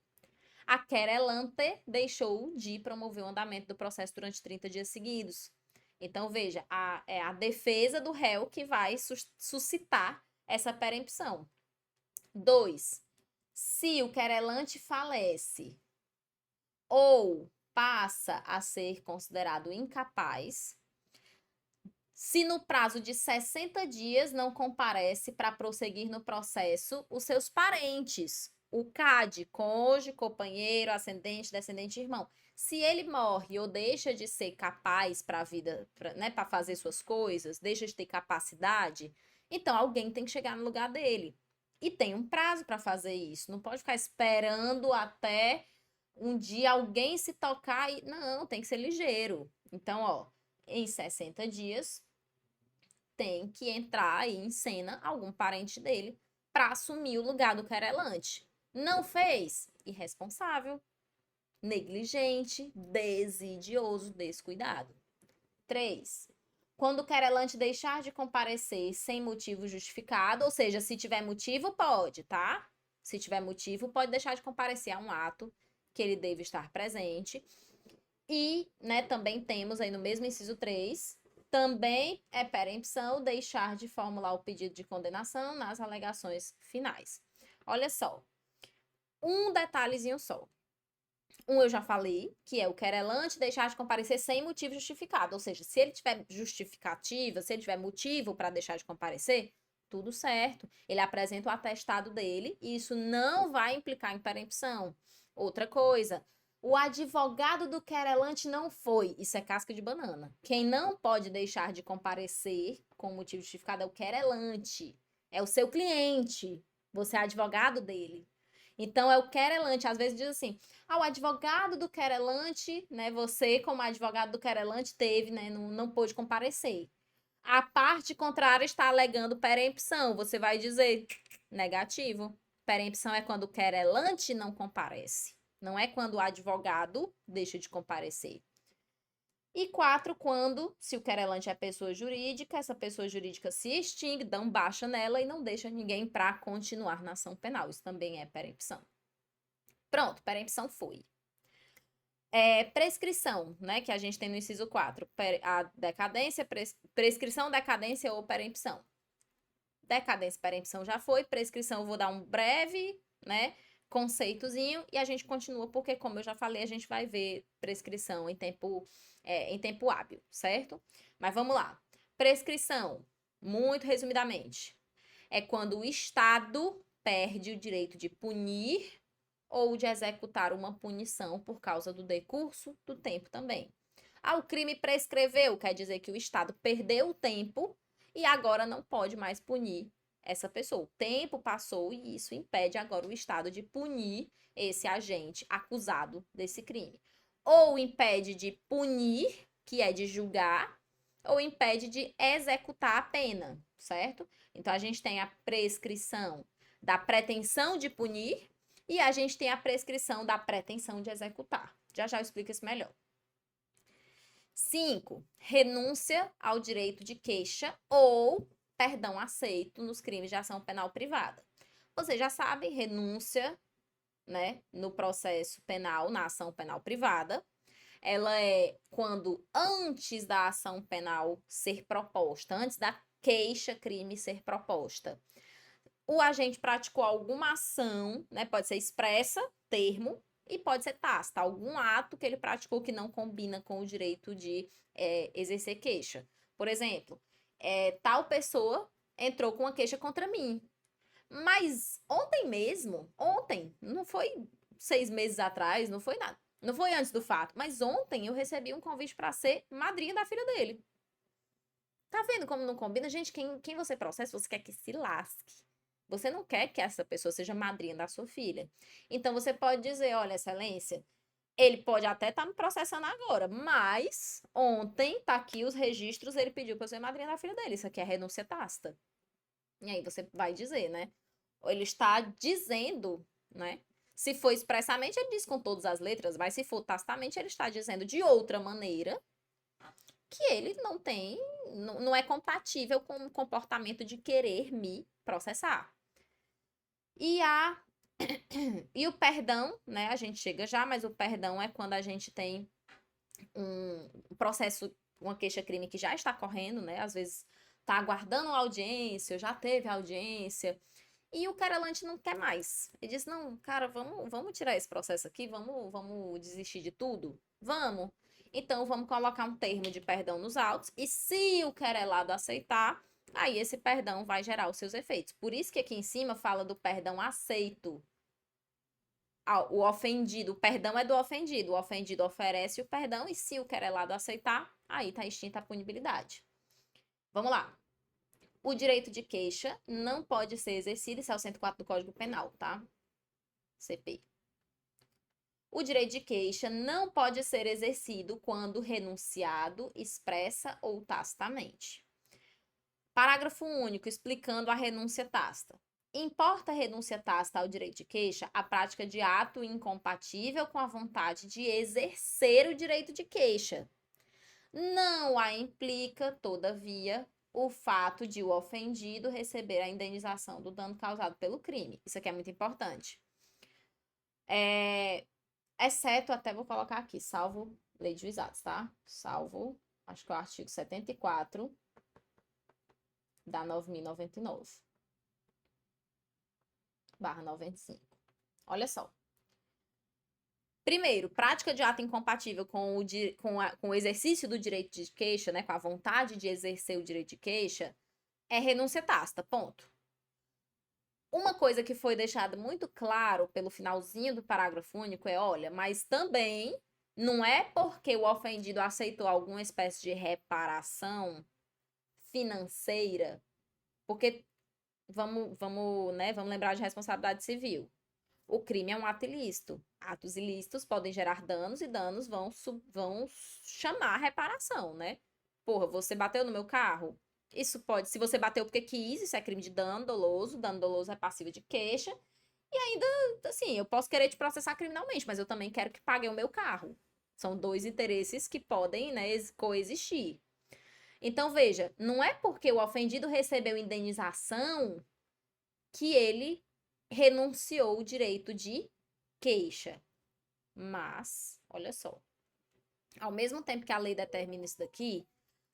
a querelante deixou de promover o andamento do processo durante 30 dias seguidos. Então, veja, é a defesa do réu que vai suscitar essa perempção. 2. Se o querelante falece ou passa a ser considerado incapaz, se no prazo de 60 dias não comparece para prosseguir no processo os seus parentes, o CAD, cônjuge, companheiro, ascendente, descendente, irmão. Se ele morre ou deixa de ser capaz para a vida, né, para fazer suas coisas, deixa de ter capacidade, então alguém tem que chegar no lugar dele. E tem um prazo para fazer isso. Não pode ficar esperando até um dia alguém se tocar e. Não, tem que ser ligeiro. Então, ó, em 60 dias, tem que entrar aí em cena algum parente dele para assumir o lugar do querelante. Não fez? Irresponsável, negligente, desidioso, descuidado. 3. Quando o querelante deixar de comparecer sem motivo justificado, ou seja, se tiver motivo, pode, tá? Se tiver motivo, pode deixar de comparecer a um ato que ele deve estar presente. E, né, também temos aí no mesmo inciso 3, também é perempção deixar de formular o pedido de condenação nas alegações finais. Olha só, um detalhezinho só. Um eu já falei, que é o querelante deixar de comparecer sem motivo justificado. Ou seja, se ele tiver justificativa, se ele tiver motivo para deixar de comparecer, tudo certo. Ele apresenta o atestado dele e isso não vai implicar em perempção. Outra coisa, o advogado do querelante não foi. Isso é casca de banana. Quem não pode deixar de comparecer com motivo justificado é o querelante. É o seu cliente. Você é advogado dele. Então, é o querelante. Às vezes diz assim, o advogado do querelante, né, você como advogado do querelante teve, né, não pôde comparecer. A parte contrária está alegando perempção. Você vai dizer negativo. Perempção é quando o querelante não comparece. Não é quando o advogado deixa de comparecer. E 4, quando, se o querelante é pessoa jurídica, essa pessoa jurídica se extingue, dão baixa nela e não deixa ninguém para continuar na ação penal. Isso também é perempção. Pronto, perempção foi. Prescrição, né, que a gente tem no inciso 4. A decadência, prescrição, decadência ou perempção. Decadência, perempção já foi. Prescrição, eu vou dar um breve, né, conceitozinho e a gente continua, porque, como eu já falei, a gente vai ver prescrição em tempo hábil, certo? Mas vamos lá. Prescrição, muito resumidamente, é quando o Estado perde o direito de punir ou de executar uma punição por causa do decurso do tempo também. O crime prescreveu, quer dizer que o Estado perdeu o tempo e agora não pode mais punir essa pessoa. O tempo passou e isso impede agora o Estado de punir esse agente acusado desse crime. Ou impede de punir, que é de julgar, ou impede de executar a pena, certo? Então, a gente tem a prescrição da pretensão de punir e a gente tem a prescrição da pretensão de executar. Já eu explico isso melhor. 5. Renúncia ao direito de queixa ou perdão aceito nos crimes de ação penal privada. Você já sabe, renúncia, né, no processo penal, na ação penal privada. Ela é quando antes da ação penal ser proposta, antes da queixa-crime ser proposta, o agente praticou alguma ação, né? Pode ser expressa, termo, e pode ser tácita, algum ato que ele praticou que não combina com o direito de exercer queixa. Por exemplo, tal pessoa entrou com uma queixa contra mim. Mas ontem mesmo, ontem, não foi 6 meses atrás, não foi nada. Não foi antes do fato, mas ontem eu recebi um convite para ser madrinha da filha dele. Tá vendo como não combina? Gente, quem você processa, você quer que se lasque. Você não quer que essa pessoa seja madrinha da sua filha. Então você pode dizer, olha, excelência, ele pode até estar me processando agora, mas ontem tá aqui os registros, ele pediu para eu ser madrinha da filha dele. Isso aqui é renúncia tácita. E aí você vai dizer, né? Ele está dizendo, né? Se for expressamente, ele diz com todas as letras, mas se for tacitamente, ele está dizendo de outra maneira que ele não tem, não é compatível com o comportamento de querer me processar. E e o perdão, né? A gente chega já, mas o perdão é quando a gente tem um processo, uma queixa-crime que já está correndo, né? Às vezes tá aguardando audiência, já teve audiência, e o querelante não quer mais. Ele diz, não, cara, vamos tirar esse processo aqui, vamos desistir de tudo? Vamos. Então, vamos colocar um termo de perdão nos autos, e se o querelado aceitar, aí esse perdão vai gerar os seus efeitos. Por isso que aqui em cima fala do perdão aceito. O ofendido, o perdão é do ofendido. O ofendido oferece o perdão e se o querelado aceitar, aí tá extinta a punibilidade. Vamos lá. O direito de queixa não pode ser exercido, isso é o 104 do Código Penal, tá? CP. O direito de queixa não pode ser exercido quando renunciado, expressa ou tacitamente. Parágrafo único explicando a renúncia tácita. Importa a renúncia tácita ao direito de queixa a prática de ato incompatível com a vontade de exercer o direito de queixa. Não a implica, todavia, o fato de o ofendido receber a indenização do dano causado pelo crime. Isso aqui é muito importante. Exceto, até vou colocar aqui, salvo lei de juizados, tá? Salvo, acho que é o artigo 74 da 9.099. /95. Olha só. Primeiro, prática de ato incompatível com o exercício do direito de queixa, né, com a vontade de exercer o direito de queixa, é renúncia tácita, ponto. Uma coisa que foi deixada muito claro pelo finalzinho do parágrafo único é, olha, mas também não é porque o ofendido aceitou alguma espécie de reparação financeira, porque vamos lembrar de responsabilidade civil. O crime é um ato ilícito. Atos ilícitos podem gerar danos e danos vão chamar reparação, né? Porra, você bateu no meu carro? Isso pode, se você bateu porque quis, isso é crime de dano dolo é passivo de queixa, e ainda, assim, eu posso querer te processar criminalmente, mas eu também quero que pague o meu carro. São dois interesses que podem, né, coexistir. Então, veja, não é porque o ofendido recebeu indenização que ele renunciou o direito de queixa. Mas, olha só, ao mesmo tempo que a lei determina isso daqui,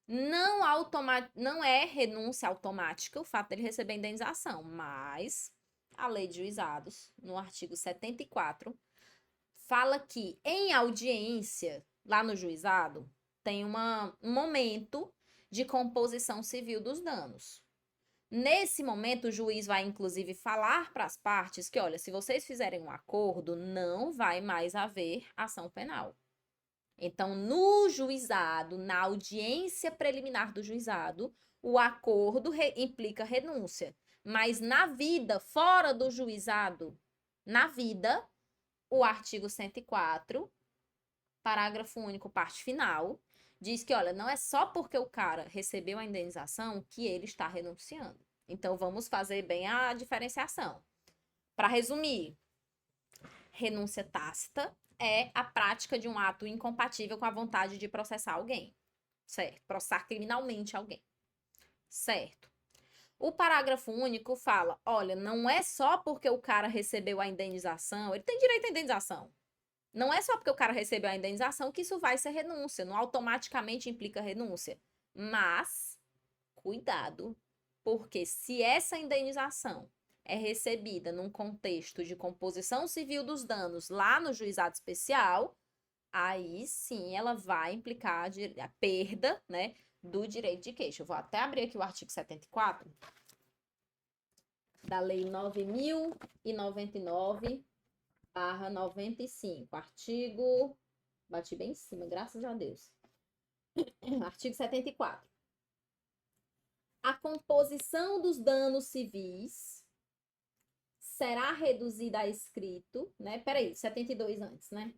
não é renúncia automática o fato dele receber indenização, mas a lei de juizados, no artigo 74, fala que em audiência, lá no juizado, tem um momento de composição civil dos danos. Nesse momento, o juiz vai, inclusive, falar para as partes que, olha, se vocês fizerem um acordo, não vai mais haver ação penal. Então, no juizado, na audiência preliminar do juizado, o acordo implica renúncia. Mas na vida, fora do juizado, na vida, o artigo 104, parágrafo único, parte final, diz que, olha, não é só porque o cara recebeu a indenização que ele está renunciando. Então, vamos fazer bem a diferenciação. Para resumir, renúncia tácita é a prática de um ato incompatível com a vontade de processar alguém, certo? Processar criminalmente alguém, certo? O parágrafo único fala, olha, não é só porque o cara recebeu a indenização, ele tem direito à indenização. Não é só porque o cara recebeu a indenização que isso vai ser renúncia, não automaticamente implica renúncia. Mas, cuidado, porque se essa indenização é recebida num contexto de composição civil dos danos lá no juizado especial, aí sim ela vai implicar a perda, né, do direito de queixa. Eu vou até abrir aqui o artigo 74 da Lei 9.099/95. Artigo. Bati bem em cima, graças a Deus. Artigo 74. A composição dos danos civis será reduzida a escrito, né? Peraí, 72 antes, né?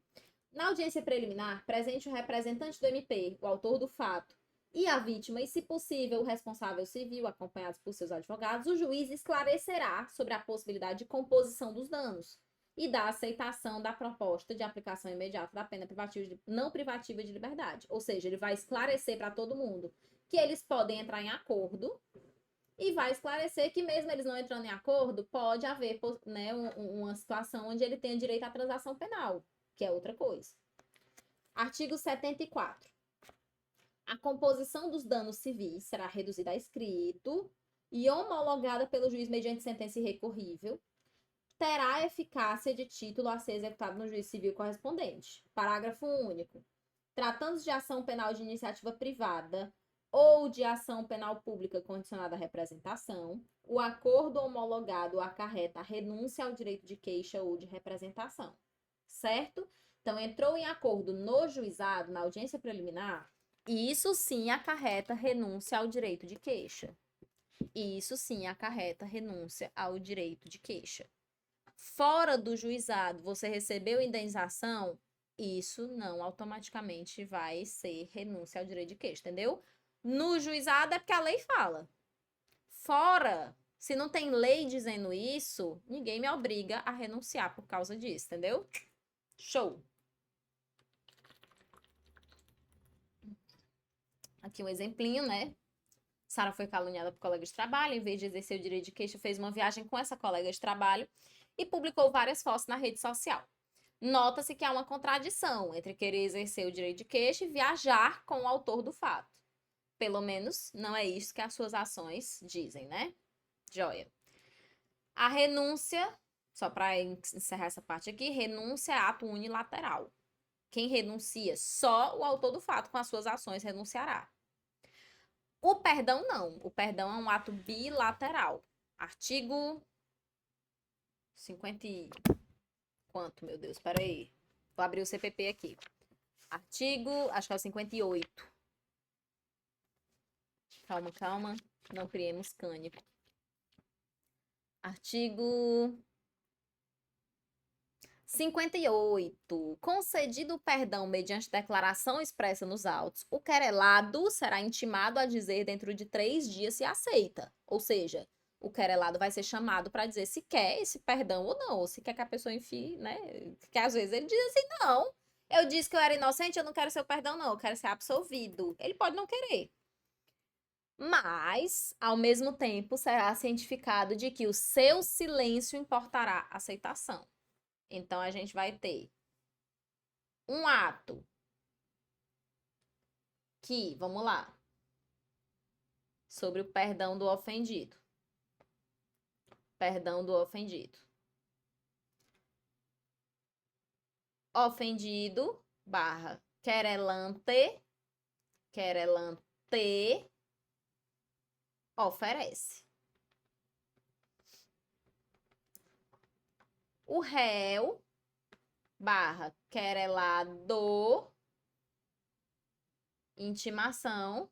Na audiência preliminar, presente o representante do MP, o autor do fato, e a vítima, e se possível, o responsável civil, acompanhados por seus advogados, o juiz esclarecerá sobre a possibilidade de composição dos danos e da aceitação da proposta de aplicação imediata da pena não privativa de liberdade. Ou seja, ele vai esclarecer para todo mundo que eles podem entrar em acordo e vai esclarecer que mesmo eles não entrando em acordo, pode haver, né, uma situação onde ele tenha direito à transação penal, que é outra coisa. Artigo 74. A composição dos danos civis será reduzida a escrito e homologada pelo juiz mediante sentença irrecorrível. Terá eficácia de título a ser executado no juiz civil correspondente. Parágrafo único. Tratando-se de ação penal de iniciativa privada ou de ação penal pública condicionada à representação, o acordo homologado acarreta a renúncia ao direito de queixa ou de representação. Certo? Então, entrou em acordo no juizado, na audiência preliminar, e isso sim acarreta renúncia ao direito de queixa. E isso sim acarreta renúncia ao direito de queixa. Fora do juizado, você recebeu indenização, isso não automaticamente vai ser renúncia ao direito de queixa, entendeu? No juizado é porque a lei fala. Fora, se não tem lei dizendo isso, ninguém me obriga a renunciar por causa disso, entendeu? Show! Aqui um exemplinho, né? Sara foi caluniada por colega de trabalho, em vez de exercer o direito de queixa, fez uma viagem com essa colega de trabalho e publicou várias fotos na rede social. Nota-se que há uma contradição entre querer exercer o direito de queixa e viajar com o autor do fato. Pelo menos não é isso que as suas ações dizem, né? Joia. A renúncia, só para encerrar essa parte aqui, renúncia é ato unilateral. Quem renuncia? Só o autor do fato com as suas ações renunciará. O perdão não. O perdão é um ato bilateral. Artigo 50 e... Quanto, meu Deus? Peraí. Vou abrir o CPP aqui. Artigo, acho que é o 58. Calma, calma. Não criemos cânico. Artigo 58. Concedido o perdão mediante declaração expressa nos autos, o querelado será intimado a dizer dentro de 3 dias se aceita. Ou seja, o querelado vai ser chamado para dizer se quer esse perdão ou não, ou se quer que a pessoa enfie, né? Porque às vezes ele diz assim, não, eu disse que eu era inocente, eu não quero seu perdão não, eu quero ser absolvido. Ele pode não querer. Mas, ao mesmo tempo, será cientificado de que o seu silêncio importará aceitação. Então, a gente vai ter um ato que, vamos lá, sobre o perdão do ofendido. Perdão do ofendido. Ofendido, barra, querelante, oferece. O réu, barra, querelado, intimação,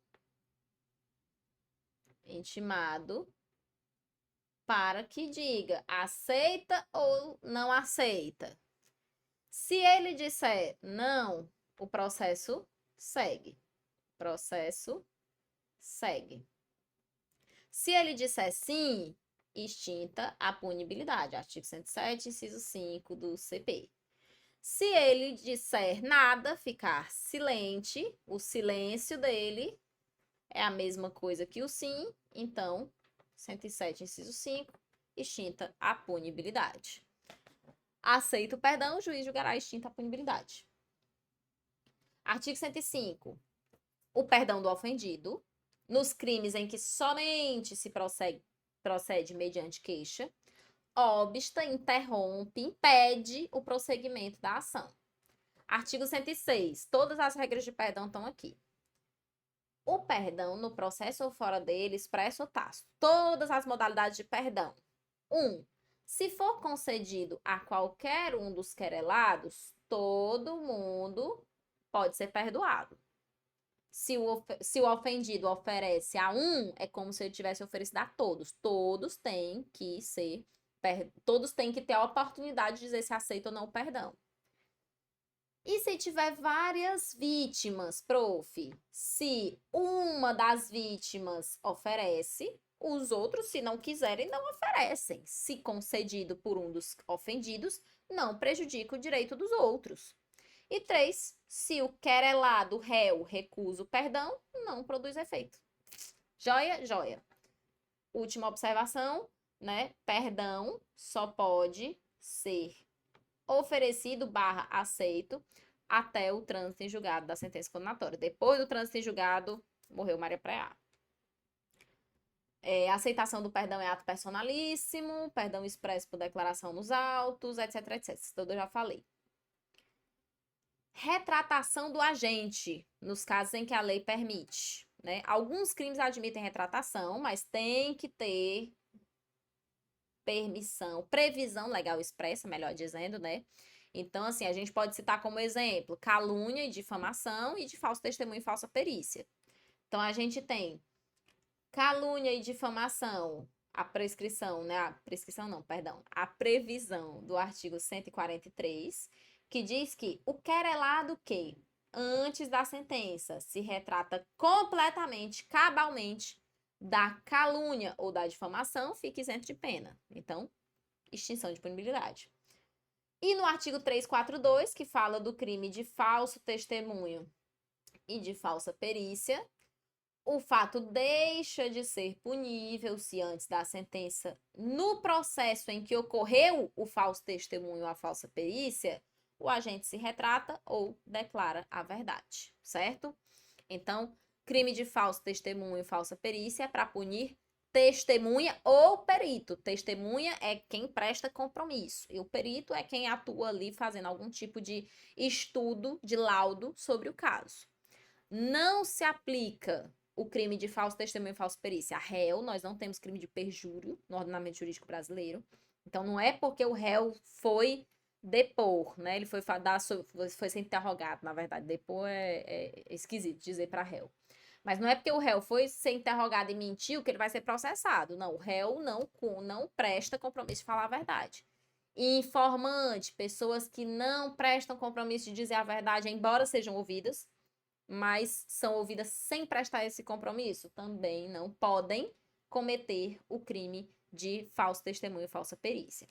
intimado, para que diga aceita ou não aceita. Se ele disser não, o processo segue. Processo segue. Se ele disser sim, extinta a punibilidade. Artigo 107, inciso 5 do CP. Se ele disser nada, ficar silente, o silêncio dele é a mesma coisa que o sim, então 107, inciso 5, extinta a punibilidade. Aceita o perdão, o juiz julgará extinta a punibilidade. Artigo 105. O perdão do ofendido, nos crimes em que somente se procede mediante queixa, obsta, interrompe, impede o prosseguimento da ação. Artigo 106. Todas as regras de perdão estão aqui. O perdão no processo ou fora dele, expresso ou tácito. Todas as modalidades de perdão. 1. Se for concedido a qualquer um dos querelados, todo mundo pode ser perdoado. Se o ofendido oferece a um, é como se ele tivesse oferecido a todos. Todos têm que ter a oportunidade de dizer se aceita ou não o perdão. E se tiver várias vítimas, prof? Se uma das vítimas oferece, os outros, se não quiserem, não oferecem. Se concedido por um dos ofendidos, não prejudica o direito dos outros. E 3, se o querelado, réu, recusa o perdão, não produz efeito. Joia? Joia. Última observação, né? Perdão só pode ser oferecido / aceito até o trânsito em julgado da sentença condenatória. Depois do trânsito em julgado, morreu Maria Preá. A aceitação do perdão é ato personalíssimo, perdão expresso por declaração nos autos, etc, etc. Isso tudo eu já falei. Retratação do agente, nos casos em que a lei permite, né? Alguns crimes admitem retratação, mas tem que ter permissão, previsão legal expressa, melhor dizendo, né? Então, assim, a gente pode citar como exemplo calúnia e difamação e de falso testemunho e falsa perícia. Então, a gente tem calúnia e difamação, a prescrição, né? A previsão do artigo 143, que diz que o querelado que, antes da sentença, se retrata completamente, cabalmente, da calúnia ou da difamação, fica isento de pena. Então, extinção de punibilidade. E no artigo 342, que fala do crime de falso testemunho e de falsa perícia, o fato deixa de ser punível se antes da sentença, no processo em que ocorreu o falso testemunho ou a falsa perícia, o agente se retrata ou declara a verdade, certo? Então, crime de falso testemunho e falsa perícia é para punir testemunha ou perito. Testemunha é quem presta compromisso e o perito é quem atua ali fazendo algum tipo de estudo, de laudo sobre o caso. Não se aplica o crime de falso testemunho e falsa perícia a réu. Nós não temos crime de perjúrio no ordenamento jurídico brasileiro. Então, não é porque o réu foi depor, né? Ele foi ser interrogado, na verdade. Depor é esquisito dizer para réu. Mas não é porque o réu foi ser interrogado e mentiu que ele vai ser processado. Não, o réu não presta compromisso de falar a verdade. Informante, pessoas que não prestam compromisso de dizer a verdade, embora sejam ouvidas, mas são ouvidas sem prestar esse compromisso, também não podem cometer o crime de falso testemunho e falsa perícia.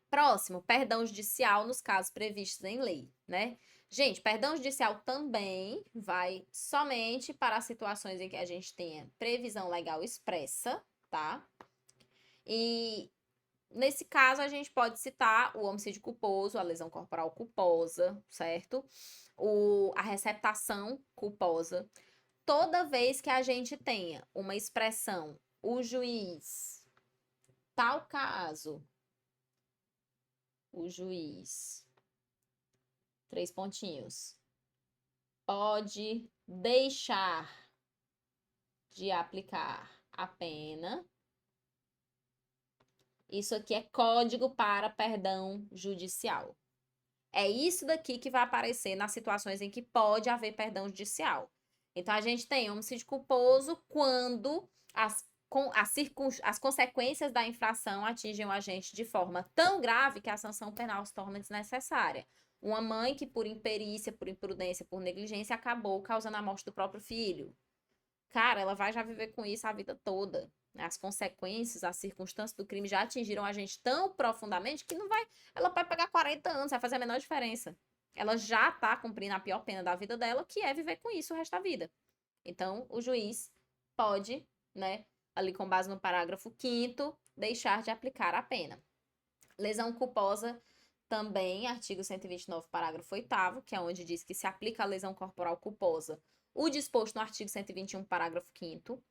Próximo, perdão judicial nos casos previstos em lei, né? Gente, perdão judicial também vai somente para as situações em que a gente tenha previsão legal expressa, tá? E nesse caso a gente pode citar o homicídio culposo, a lesão corporal culposa, certo? A receptação culposa. Toda vez que a gente tenha uma expressão, o juiz, tal caso, o juiz, 3 pontinhos, pode deixar de aplicar a pena. Isso aqui é código para perdão judicial. É isso daqui que vai aparecer nas situações em que pode haver perdão judicial. Então, a gente tem homicídio culposo quando as consequências da infração atingem o agente de forma tão grave que a sanção penal se torna desnecessária. Uma mãe que, por imperícia, por imprudência, por negligência, acabou causando a morte do próprio filho. Cara, ela vai já viver com isso a vida toda. As consequências, as circunstâncias do crime já atingiram a gente tão profundamente que ela vai pegar 40 anos, vai fazer a menor diferença. Ela já está cumprindo a pior pena da vida dela, que é viver com isso o resto da vida. Então, o juiz pode, né, ali com base no parágrafo 5º, deixar de aplicar a pena. Lesão culposa, também, artigo 129, parágrafo 8º, que é onde diz que se aplica a lesão corporal culposa o disposto no artigo 121, parágrafo 5º.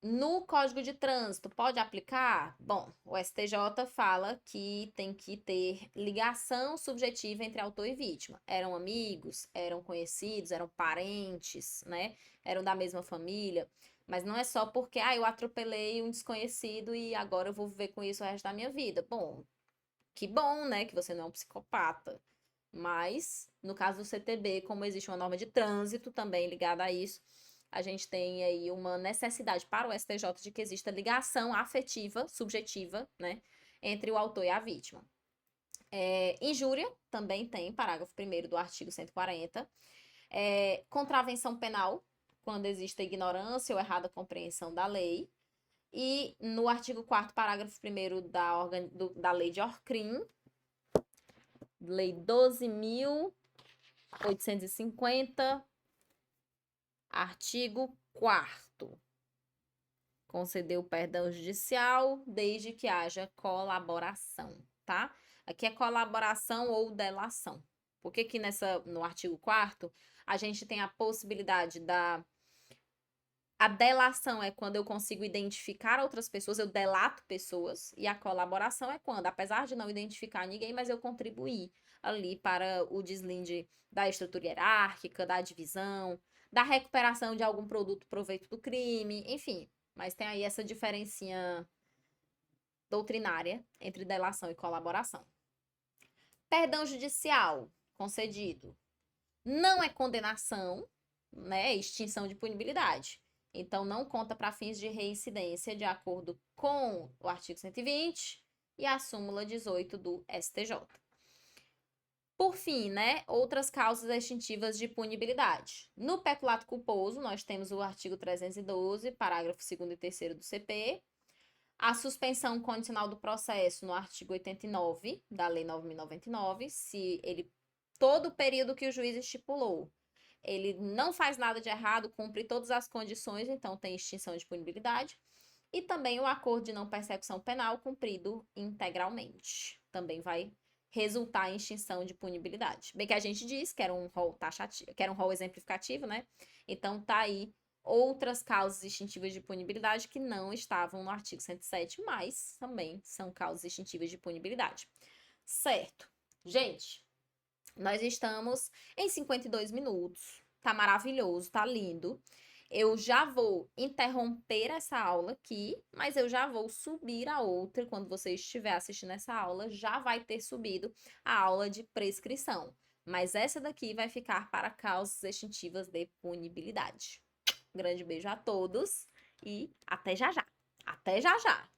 No Código de Trânsito, pode aplicar? Bom, o STJ fala que tem que ter ligação subjetiva entre autor e vítima. Eram amigos, eram conhecidos, eram parentes, né? Eram da mesma família. Mas não é só porque, eu atropelei um desconhecido e agora eu vou viver com isso o resto da minha vida. Bom, que bom, né, que você não é um psicopata. Mas, no caso do CTB, como existe uma norma de trânsito também ligada a isso, a gente tem aí uma necessidade para o STJ de que exista ligação afetiva, subjetiva, né, entre o autor e a vítima. Injúria também tem, parágrafo 1º do artigo 140. Contravenção penal, quando existe ignorância ou errada compreensão da lei. E no artigo 4º, parágrafo 1º da lei de Orcrim, lei 12.850, artigo 4º. Conceder o perdão judicial desde que haja colaboração, tá? Aqui é colaboração ou delação. Porque aqui no artigo 4º, a gente tem a possibilidade A delação é quando eu consigo identificar outras pessoas, eu delato pessoas, e a colaboração é quando, apesar de não identificar ninguém, mas eu contribuí ali para o deslinde da estrutura hierárquica, da divisão, da recuperação de algum produto proveito do crime, enfim. Mas tem aí essa diferencinha doutrinária entre delação e colaboração. Perdão judicial concedido não é condenação, né? É extinção de punibilidade. Então, não conta para fins de reincidência, de acordo com o artigo 120 e a súmula 18 do STJ. Por fim, né, outras causas extintivas de punibilidade. No peculato culposo, nós temos o artigo 312, parágrafo 2º e 3º do CP, a suspensão condicional do processo no artigo 89 da Lei 9.099, se todo o período que o juiz estipulou, ele não faz nada de errado, cumpre todas as condições, então tem extinção de punibilidade. E também o acordo de não persecução penal cumprido integralmente. Também vai resultar em extinção de punibilidade. Bem que a gente diz que era um rol taxativo, que era um rol exemplificativo, né? Então tá aí outras causas extintivas de punibilidade que não estavam no artigo 107, mas também são causas extintivas de punibilidade. Certo. Gente, nós estamos em 52 minutos. Tá maravilhoso, tá lindo. Eu já vou interromper essa aula aqui, mas eu já vou subir a outra. Quando você estiver assistindo essa aula, já vai ter subido a aula de prescrição. Mas essa daqui vai ficar para causas extintivas de punibilidade. Um grande beijo a todos e até já já. Até já já!